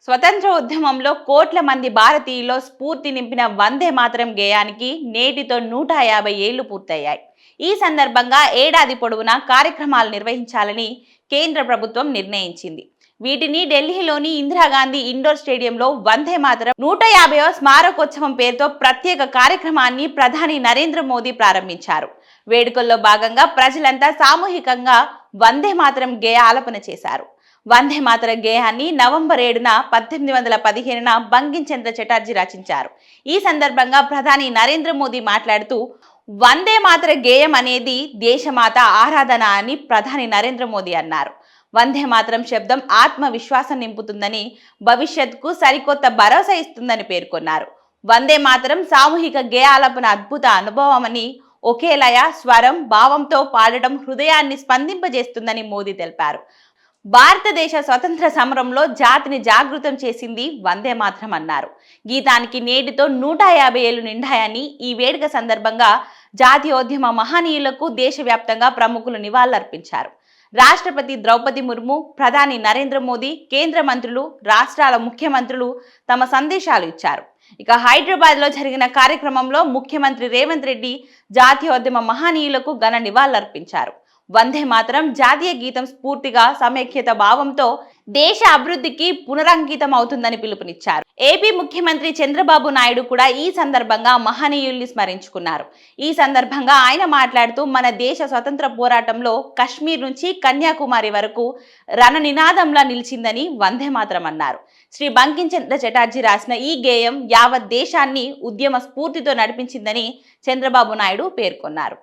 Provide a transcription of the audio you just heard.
స్వతంత్ర ఉద్యమంలో కోట్ల మంది భారతీయుల్లో స్ఫూర్తి నింపిన వందే మాతరం గేయానికి నేటితో 150 ఏళ్లు పూర్తయ్యాయి. ఈ సందర్భంగా ఏడాది పొడవునా కార్యక్రమాలు నిర్వహించాలని కేంద్ర ప్రభుత్వం నిర్ణయించింది. వీటిని ఢిల్లీలోని ఇందిరాగాంధీ ఇండోర్ స్టేడియంలో వందే మాతరం 150వ స్మారకోత్సవం పేరుతో ప్రత్యేక కార్యక్రమాన్ని ప్రధాని నరేంద్ర మోదీ ప్రారంభించారు. వేడుకల్లో భాగంగా ప్రజలంతా సామూహికంగా వందే మాతరం గేయ ఆలపన చేశారు. వందే మాతర గేయాన్ని నవంబర్ 7న 1815న బంకిం చంద్ర చటర్జీ రచించారు. ఈ సందర్భంగా ప్రధాని నరేంద్ర మోదీ మాట్లాడుతూ వందే మాతర గేయం అనేది దేశమాత ఆరాధన అని ప్రధాని నరేంద్ర మోదీ అన్నారు. వందే మాతరం శబ్దం ఆత్మవిశ్వాసం నింపుతుందని, భవిష్యత్తుకు సరికొత్త భరోసా ఇస్తుందని పేర్కొన్నారు. వందే మాతరం సామూహిక గేయాలపన అద్భుత అనుభవమని, ఒకే లయ, స్వరం, భావంతో పాడటం హృదయాన్ని స్పందింపజేస్తుందని మోదీ తెలిపారు. భారతదేశ స్వతంత్ర సమరంలో జాతిని జాగృతం చేసింది వందే మాతరం అన్నారు. గీతానికి నేటితో 150 ఏళ్లు నిండాయని, ఈ వేడుక సందర్భంగా జాతీయోద్యమ మహనీయులకు దేశవ్యాప్తంగా ప్రముఖులు నివాళులర్పించారు. రాష్ట్రపతి ద్రౌపది ముర్ము, ప్రధాని నరేంద్ర మోదీ, కేంద్ర మంత్రులు, రాష్ట్రాల ముఖ్యమంత్రులు తమ సందేశాలు ఇచ్చారు. ఇక హైదరాబాద్ లో జరిగిన కార్యక్రమంలో ముఖ్యమంత్రి రేవంత్ రెడ్డి జాతీయోద్యమ మహనీయులకు ఘన నివాళులర్పించారు. వందే మాతరం జాతీయ గీతం స్ఫూర్తిగా సమైక్యత భావంతో దేశ అభివృద్ధికి పునరంకితం అవుతుందని పిలుపునిచ్చారు. ఏపీ ముఖ్యమంత్రి చంద్రబాబు నాయుడు కూడా ఈ సందర్భంగా మహనీయుల్ని స్మరించుకున్నారు. ఈ సందర్భంగా ఆయన మాట్లాడుతూ, మన దేశ స్వతంత్ర పోరాటంలో కశ్మీర్ నుంచి కన్యాకుమారి వరకు రణనినాదంలా నిలిచిందని వందే మాతరం అన్నారు. శ్రీ బంకిం చంద్ర చటర్జీ రాసిన ఈ గేయం యావత్ దేశాన్ని ఉద్యమ స్ఫూర్తితో నడిపించిందని చంద్రబాబు నాయుడు పేర్కొన్నారు.